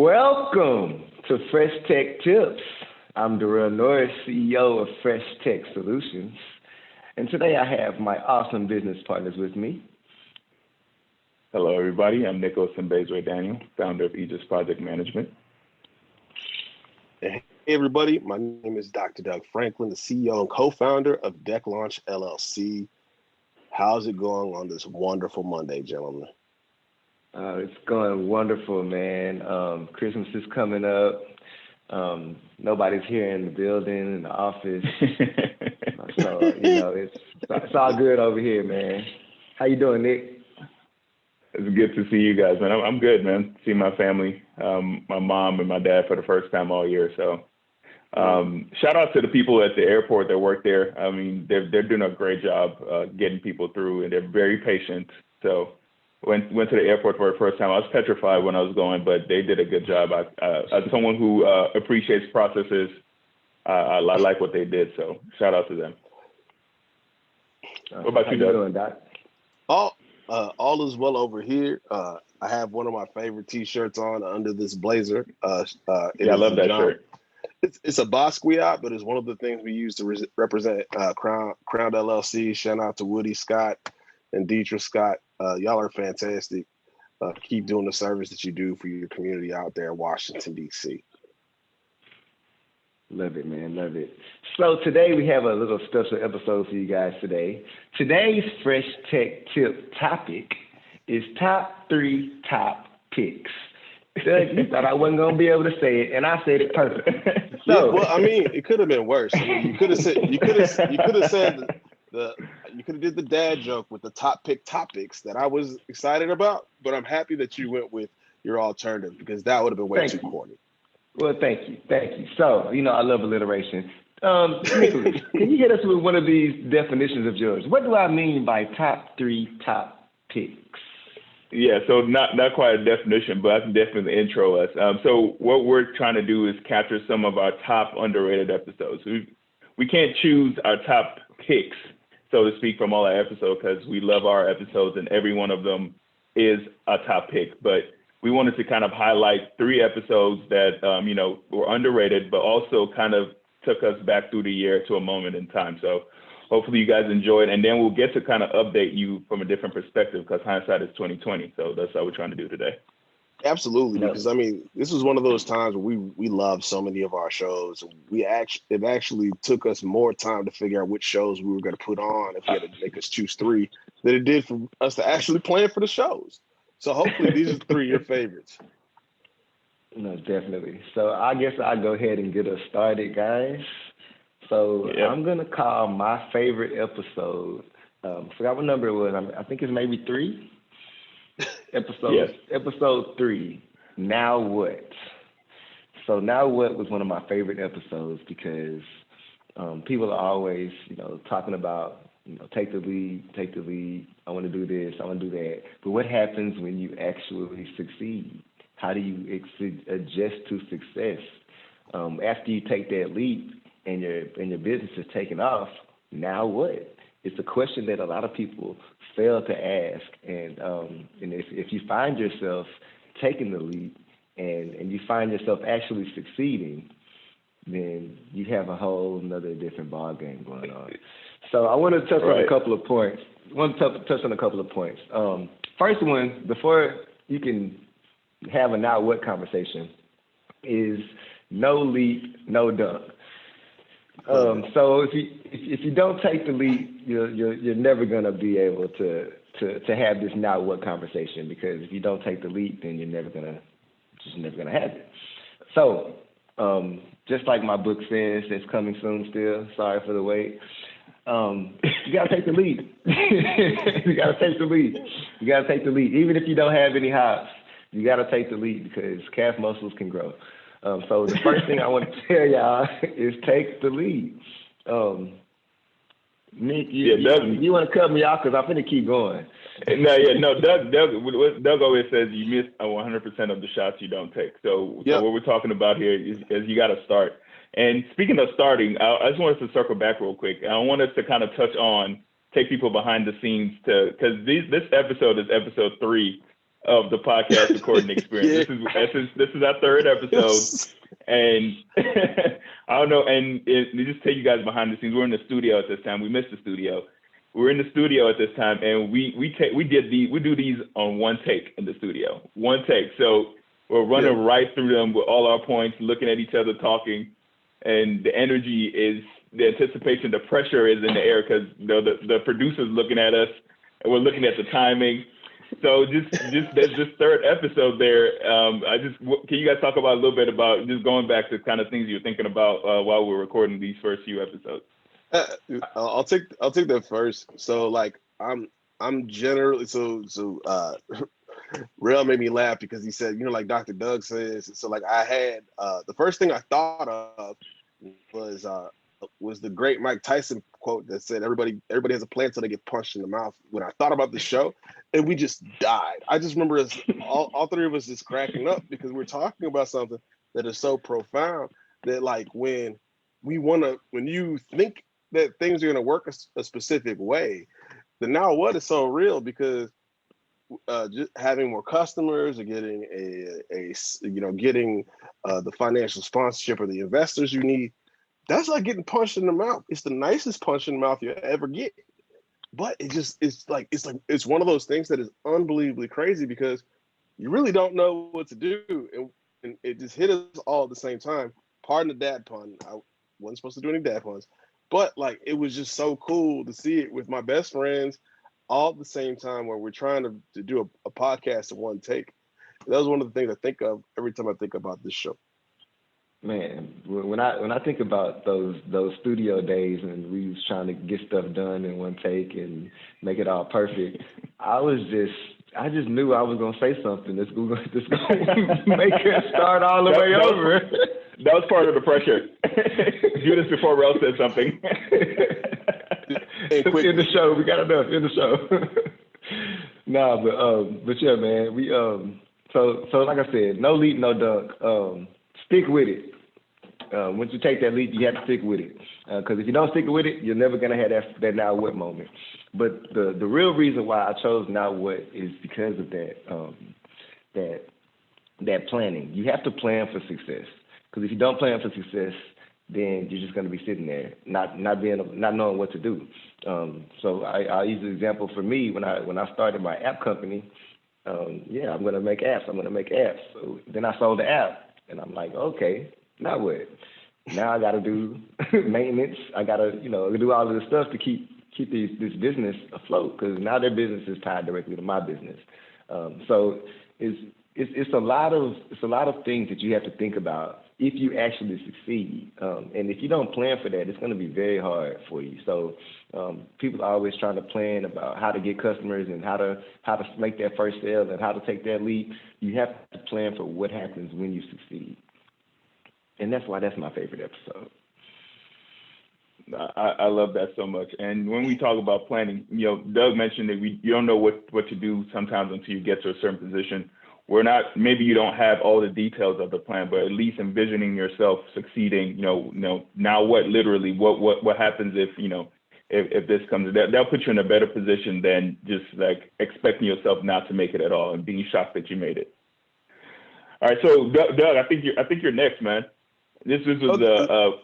Welcome to Fresh Tech Tipz. I'm Derrell, CEO of Fresh Tech Solutions. And today I have my awesome business partners with me. Hello, everybody. I'm Nicholas Mbezwe Daniel, founder of Aegis Project Management. Hey, everybody. My name is Dr. Doug Franklin, the CEO and co-founder of Deck Launch LLC. How's it going on this wonderful Monday, gentlemen? It's going wonderful, man. Christmas is coming up. Nobody's here in the building, in the office. So, it's all good over here, man. How you doing, Nick? It's good to see you guys, man. I'm good, man. See my family, my mom and my dad for the first time all year. So shout out to the people at the airport that work there. I mean, they're doing a great job getting people through, and they're very patient. So went to the airport for the first time. I was petrified when I was going, but they did a good job. As someone who appreciates processes, I like what they did. So shout out to them. What about you, Doug? Doing, Doc? All is well over here. I have one of my favorite T-shirts on under this blazer. I love that shirt. It's a Basquiat, but it's one of the things we use to represent Crown LLC. Shout out to Woody Scott and Deidre Scott. Y'all are fantastic. Keep doing the service that you do for your community out there in Washington, D.C. Love it, man. Love it. So today we have a little special episode for you guys today. Today's Fresh Tech Tip topic is top 3 top picks. Doug, you thought I wasn't going to be able to say it, and I said it perfectly. So, yeah, well, I mean, it could have been worse. I mean, you could have said you could have did the dad joke with the top pick topics that I was excited about, but I'm happy that you went with your alternative because that would have been way too corny. Well, thank you. So, I love alliteration. Nicholas, can you hit us with one of these definitions of yours? What do I mean by top 3 top picks? Yeah, so not quite a definition, but I can definitely intro us. So what we're trying to do is capture some of our top underrated episodes. We can't choose our top picks, so to speak, from all our episodes because we love our episodes and every one of them is a top pick. But we wanted to kind of highlight 3 episodes that, were underrated, but also kind of took us back through the year to a moment in time. So hopefully you guys enjoyed, and then we'll get to kind of update you from a different perspective because hindsight is 2020. So that's what we're trying to do today. Absolutely, because I mean, this is one of those times where we love so many of our shows. It actually took us more time to figure out which shows we were going to put on if we had to make us choose 3 than it did for us to actually plan for the shows. So hopefully these are 3 of your favorites. No, definitely. So I guess I'll go ahead and get us started, guys. So I'm going to call my favorite episode. Forgot what number it was. I think it's maybe 3. Episode 3, Now What? So Now What was one of my favorite episodes because people are always, talking about, take the lead, I want to do this, I want to do that. But what happens when you actually succeed? How do you adjust to success? After you take that leap and your business is taking off, now what? It's a question that a lot of people fail to ask. And if you find yourself taking the leap and you find yourself actually succeeding, then you have a whole another different ball game going on. So I want to touch on a couple of points. First one, before you can have a now what conversation, is no leap, no dunk. So if you don't take the leap, you're never gonna be able to have this now what conversation, because if you don't take the leap, then you're never gonna have it. So just like my book says, it's coming soon still. Sorry for the wait. You gotta take the leap. You gotta take the leap. Even if you don't have any hops, you gotta take the leap because calf muscles can grow. So the first thing I want to tell y'all is take the lead. Nick, you want to cut me off because I'm finna keep going. No. Doug always says you miss 100% of the shots you don't take. So what we're talking about here is you got to start. And speaking of starting, I just wanted to circle back real quick. I want us to kind of touch on, take people behind the scenes because this episode is episode 3 of the podcast recording experience. This is our third episode, and I don't know. And just take you guys behind the scenes. We're in the studio at this time. We missed the studio. We're in the studio at this time, and we do these on one take in the studio, one take. So we're running right through them with all our points, looking at each other, talking, and the energy is the anticipation, the pressure is in the air because the producer's looking at us, and we're looking at the timing. So just this third episode there. Can you guys talk about a little bit about just going back to kind of things you're thinking about while we're recording these first few episodes? I'll take that first. So like I'm generally Real made me laugh because he said, like Dr. Doug says. So like I had the first thing I thought of was the great Mike Tyson quote that said everybody has a plan until they get punched in the mouth. When I thought about the show, and we just died. I just remember us all three of us just cracking up because we're talking about something that is so profound that like when you think that things are going to work a specific way, then now what is so real because just having more customers or getting getting the financial sponsorship or the investors you need, that's like getting punched in the mouth. It's the nicest punch in the mouth you ever get, but it's one of those things that is unbelievably crazy because you really don't know what to do, and it just hit us all at the same time. Pardon the dad pun. I wasn't supposed to do any dad puns, but like it was just so cool to see it with my best friends all at the same time where we're trying to do a podcast in one take. That was one of the things I think of every time I think about this show. Man, when I think about those studio days and we was trying to get stuff done in one take and make it all perfect, I just knew I was gonna say something that's gonna make it start all the way over. That was part of the pressure. Do this before Rel said something. In the show, we got enough in the show. But yeah, man, we so like I said, no leap, no dunk. Stick with it. Once you take that leap, you have to stick with it. Because if you don't stick with it, you're never gonna have that now what moment. But the real reason why I chose now what is because of that planning. You have to plan for success. Because if you don't plan for success, then you're just going to be sitting there, not knowing what to do. So I'll use an example for me when I started my app company. I'm going to make apps. So then I sold the app, and I'm like, okay, now what? Now I got to do maintenance. I got to do all of this stuff to keep this business afloat because now their business is tied directly to my business. So it's a lot of things that you have to think about if you actually succeed. And if you don't plan for that, it's going to be very hard for you. So people are always trying to plan about how to get customers and how to make that first sale and how to take that leap. You have to plan for what happens when you succeed. And that's why that's my favorite episode. I love that so much. And when we talk about planning, Doug mentioned that you don't know what to do sometimes until you get to a certain position. Maybe you don't have all the details of the plan, but at least envisioning yourself succeeding, now what happens if this comes, that'll put you in a better position than just like expecting yourself not to make it at all and being shocked that you made it. All right. So Doug, I think you're next, man. This was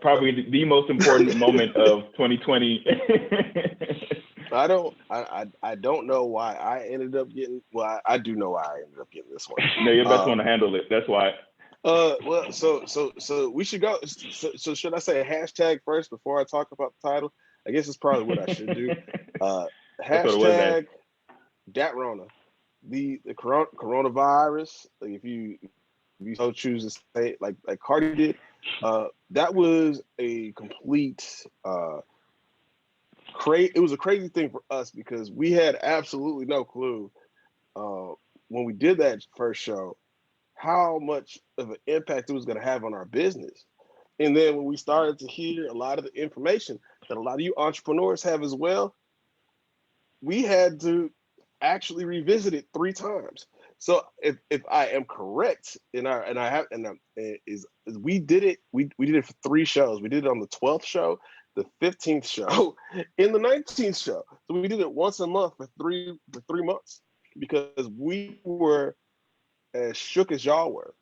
probably the most important moment of 2020. I don't know why I ended up getting. Well, I do know why I ended up getting this one. No, you're the best one to handle it. That's why. Well, so we should go. So should I say a hashtag first before I talk about the title? I guess it's probably what I should do. Hashtag DatRona, the coronavirus. Like if you so choose to say it, like Cardi did, that was a complete. It was a crazy thing for us because we had absolutely no clue when we did that first show how much of an impact it was going to have on our business. And then when we started to hear a lot of the information that a lot of you entrepreneurs have as well, we had to actually revisit it 3 times. So if I am correct, we did it for 3 shows. We did it on the 12th show, the 15th show, in the 19th show. So we did it once a month for three months. because we were as shook as y'all were.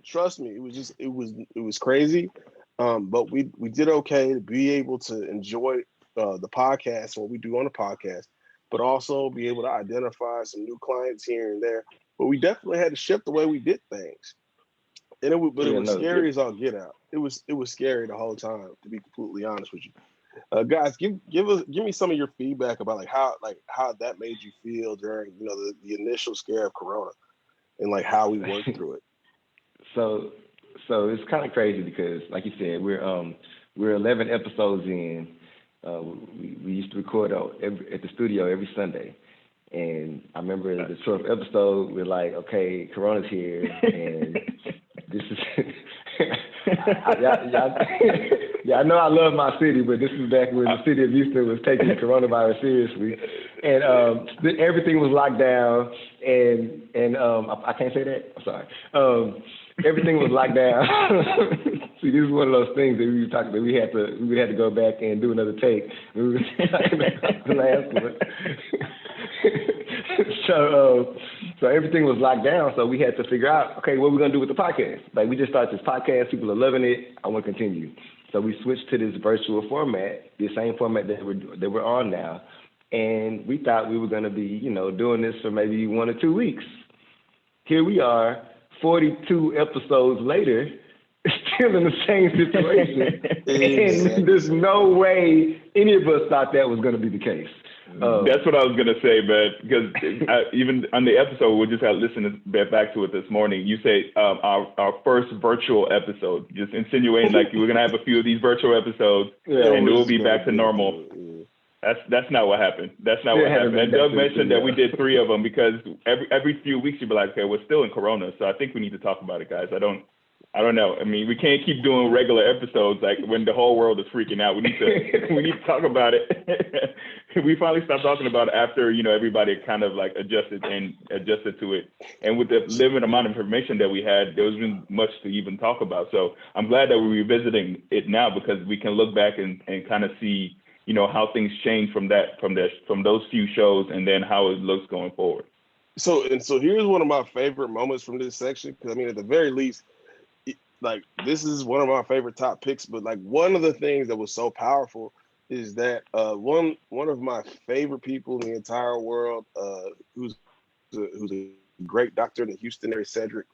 Trust me, it was crazy. But we did okay to be able to enjoy the podcast, what we do on the podcast, but also be able to identify some new clients here and there. But we definitely had to shift the way we did things, and it was scary as all get out. It was scary the whole time, to be completely honest with you. Guys, give me some of your feedback about how that made you feel during the initial scare of Corona, and like how we worked through it. So it's kind of crazy because, like you said, we're 11 episodes in. We used to record at the studio every Sunday, and I remember the 12th episode. We're like, okay, Corona's here, and this is. Yeah, I know I love my city, but this is back when the city of Houston was taking the coronavirus seriously, and everything was locked down, and I can't say that. I'm sorry. Everything was locked down. See, this is one of those things that we were talking about. We had to go back and do another take. We were talking about the last one. So everything was locked down. So we had to figure out, okay, what we're gonna do with the podcast. Like, we just started this podcast. People are loving it. I want to continue. So we switched to this virtual format, the same format that we're on now. And we thought we were gonna be, doing this for maybe 1 or 2 weeks. Here we are, 42 episodes later, still in the same situation. And there's no way any of us thought that was going to be the case. That's what I was going to say, man, because even on the episode, we just had listened back to it this morning. You say our first virtual episode, just insinuating like we're going to have a few of these virtual episodes and we'll be back to normal. That's not what happened. That's not what happened. And Doug mentioned that we did 3 of them because every few weeks you'd be like, okay, we're still in Corona, so I think we need to talk about it, guys. I don't know. I mean, we can't keep doing regular episodes like when the whole world is freaking out. We need to talk about it. We finally stopped talking about it after everybody kind of like adjusted to it. And with the limited amount of information that we had, there wasn't much to even talk about. So I'm glad that we're revisiting it now because we can look back and kind of see how things change from those few shows and then how it looks going forward. So here's one of my favorite moments from this section, because I mean, at the very least, like, this is one of my favorite top picks, but like one of the things that was so powerful is that one of my favorite people in the entire world, who's a great doctor in the Houston area, Cedric.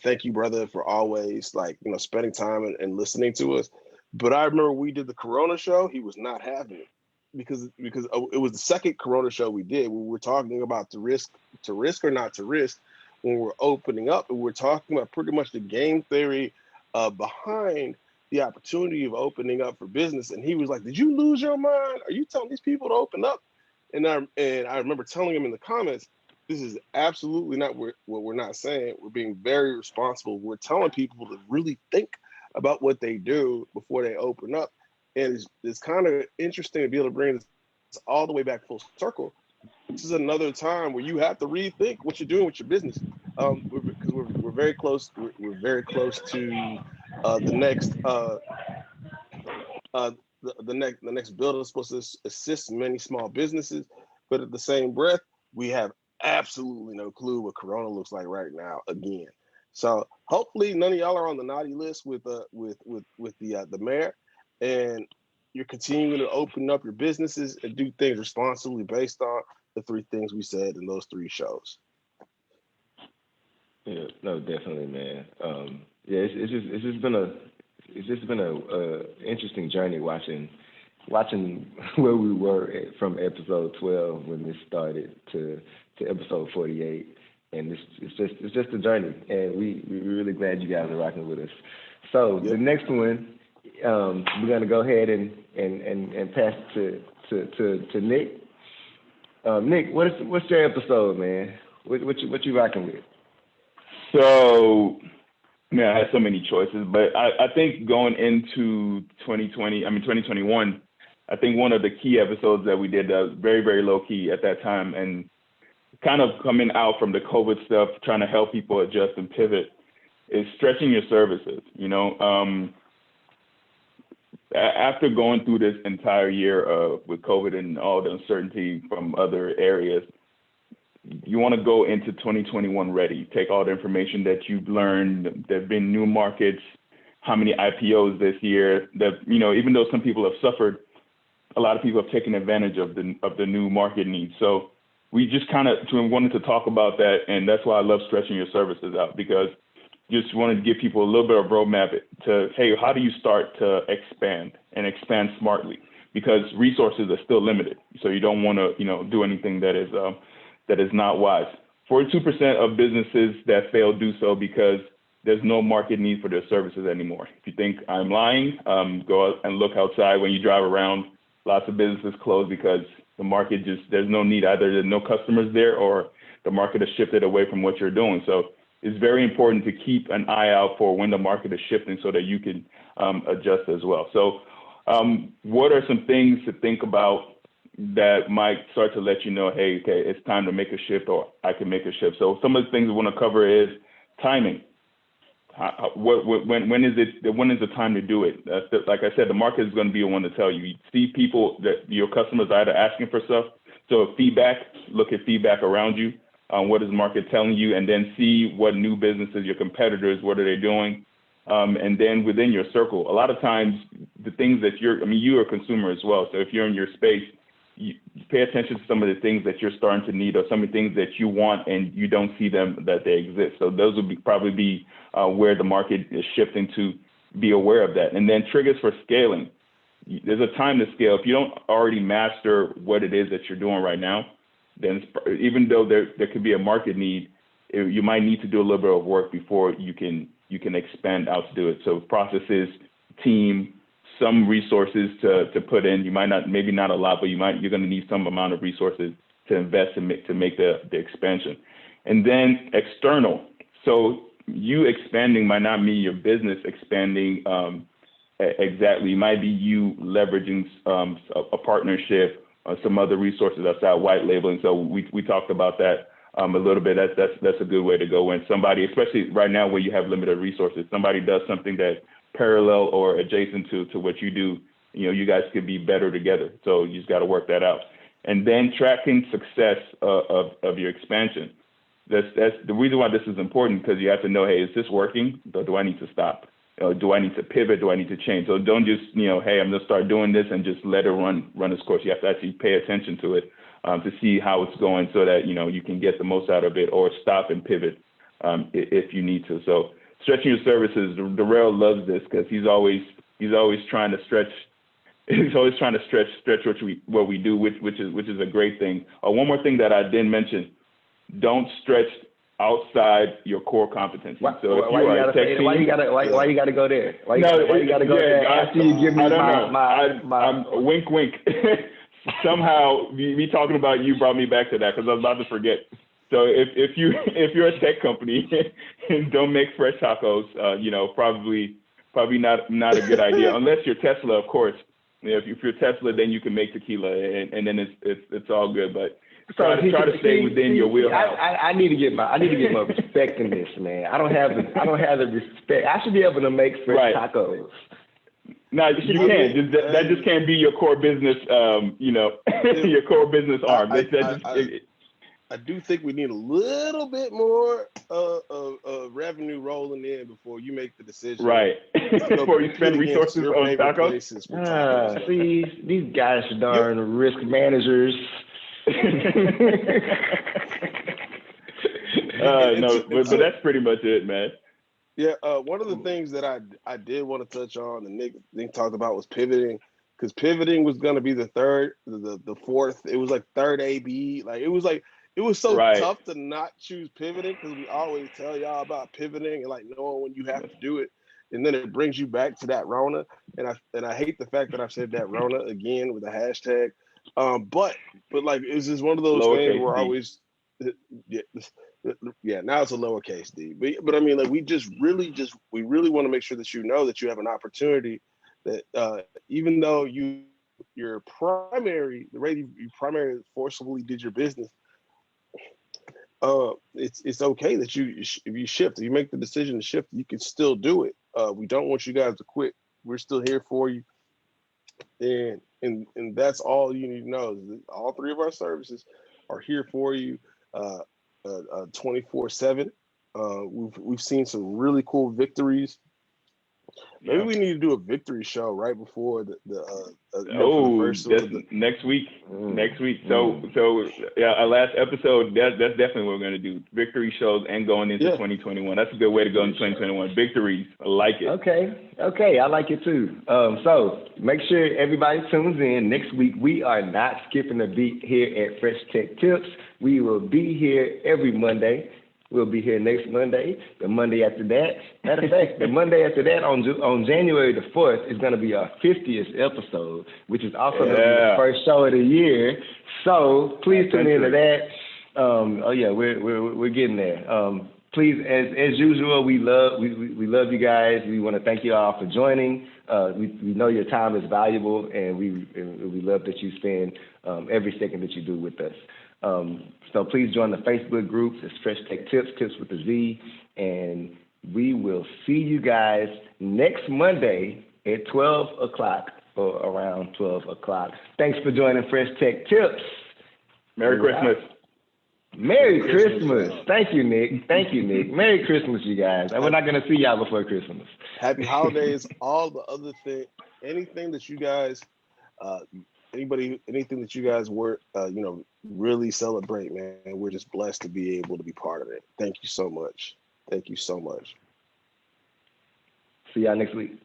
Thank you, brother, for always spending time and listening to us. But I remember we did the Corona show. He was not having it because it was the second Corona show we did. We were talking about to risk or not to risk when we're opening up, and we're talking about pretty much the game theory behind the opportunity of opening up for business. And he was like, "Did you lose your mind? Are you telling these people to open up?" And I remember telling him in the comments, "This is absolutely not what we're not saying. We're being very responsible. We're telling people to really think about what they do before they open up." And it's kind of interesting to be able to bring this all the way back full circle. This is another time where you have to rethink what you're doing with your business, because we're very close. We're very close to the next the next bill is supposed to assist many small businesses, but at the same breath, we have absolutely no clue what Corona looks like right now again. So hopefully none of y'all are on the naughty list with the mayor, and you're continuing to open up your businesses and do things responsibly based on the 3 things we said in those 3 shows. Yeah, no, definitely, man. It's just been a interesting journey watching where we were from episode 12 when this started to episode 48. And it's just a journey, and we're really glad you guys are rocking with us. So The next one, we're gonna go ahead and pass it to Nick. Nick, what's your episode, man? What you rocking with? So, man, I had so many choices, but I think going into 2021, I think one of the key episodes that we did that was very, very low key at that time, and kind of coming out from the COVID stuff, trying to help people adjust and pivot, is stretching your services. After going through this entire year with COVID and all the uncertainty from other areas, you want to go into 2021 ready. Take all the information that you've learned. There've been new markets, how many IPOs this year. That, you know, even though some people have suffered, a lot of people have taken advantage of the new market needs. So we just kind of wanted to talk about that, and that's why I love stretching your services out, because just wanted to give people a little bit of roadmap to, hey, how do you start to expand and expand smartly? Because resources are still limited, so you don't want to, you know, do anything that is not wise. 42% of businesses that fail do so because there's no market need for their services anymore. If you think I'm lying, go out and look outside when you drive around. Lots of businesses close because the market there's no need. Either there's no customers there or the market has shifted away from what you're doing. So it's very important to keep an eye out for when the market is shifting so that you can adjust as well. So what are some things to think about that might start to let you know, hey, okay, it's time to make a shift, or I can make a shift? So some of the things we want to cover is timing. When is the time to do it? Like I said, the market is going to be the one to tell you. You see people that your customers are either asking for stuff. So feedback, look at feedback around you. What is the market telling you? And then see what new businesses, your competitors, what are they doing? And then within your circle, a lot of times the things that you're a consumer as well. So if you're in your space, you pay attention to some of the things that you're starting to need, or some of the things that you want and you don't see them, that they exist. So those would probably be where the market is shifting to. Be aware of that. And then triggers for scaling. There's a time to scale. If you don't already master what it is that you're doing right now, then even though there could be a market need, you might need to do a little bit of work before you can expand out to do it. So processes, team, some resources to put in. You might not, maybe not a lot, but you're going to need some amount of resources to invest to make the expansion. And then external. So you expanding might not mean your business expanding exactly. It might be you leveraging a partnership, some other resources outside white labeling. So we talked about that a little bit. That's a good way to go when somebody, especially right now where you have limited resources, somebody does something that parallel or adjacent to what you do, you guys could be better together. So you just got to work that out. And then tracking success of your expansion. That's the reason why this is important, because you have to know, hey, is this working? Or do I need to stop? Do I need to pivot? Do I need to change? So don't just, hey, I'm going to start doing this and just let it run its course. You have to actually pay attention to it to see how it's going, so that, you can get the most out of it, or stop and pivot if you need to. So stretching your services, Derrell loves this, because he's always trying to stretch. He's always trying to stretch what we do, which is a great thing. One more thing that I didn't mention: don't stretch outside your core competency. Why you gotta go there? Why you gotta go there after you give me my wink, wink. Somehow me talking about you brought me back to that, because I was about to forget. So if you're a tech company and don't make fresh tacos, probably not a good idea, unless you're Tesla, of course. If you're Tesla, then you can make tequila, and then it's all good. But try to stay within your wheelhouse. I need to get my respect in this, man. I don't have the respect. I should be able to make fresh tacos. No, you can. That just can't be your core business. Your core business arm. I do think we need a little bit more revenue rolling in before you make the decision. Right. Before you spend resources on tacos. See, these guys are darn risk managers. No, but that's pretty much it, man. Yeah, one of the things that I did want to touch on, and Nick talked about, was pivoting, because pivoting was going to be the fourth. It was like third AB. It was so tough to not choose pivoting, because we always tell y'all about pivoting and knowing when you have to do it, and then it brings you back to that Rona. And I hate the fact that I've said that Rona again with a hashtag. But it's just one of those things where I always now it's a lowercase d. But I mean, we really want to make sure that that you have an opportunity, that even though the way you primarily forcibly did your business, it's okay that if you shift, if you make the decision to shift, you can still do it. We don't want you guys to quit. We're still here for you, and that's all you need to know, is that all three of our services are here for you. 24/7. We've seen some really cool victories. Maybe Yeah. we need to do a victory show right before the for the Oh, first that's of the. next week. Next week. So yeah, our last episode. That's definitely what we're gonna do. Victory shows and going into Yeah. 2021. That's a good way to go into 2021. Victories. I like it. Okay, I like it too. So make sure everybody tunes in. Next week, we are not skipping a beat here at Fresh Tech Tipz. We will be here every Monday. We'll be here next Monday, the Monday after that. Matter of fact, the Monday after that on January the 4th is going to be our 50th episode, which is also going to be the first show of the year. So please tune into that. We're getting there. Please, as usual, we love you guys. We want to thank you all for joining. We know your time is valuable, and we love that you spend every second that you do with us. So please join the Facebook groups. It's Fresh Tech Tipz, Tips with a Z, and we will see you guys next Monday at 12 o'clock or around 12 o'clock. Thanks for joining Fresh Tech Tipz. Merry Christmas. Merry Christmas. Thank you, Nick. Merry Christmas, you guys. And we're not going to see y'all before Christmas. Happy holidays. All the other anything that you guys, anything that you guys were, really celebrate, man. We're just blessed to be able to be part of it. Thank you so much. See y'all next week.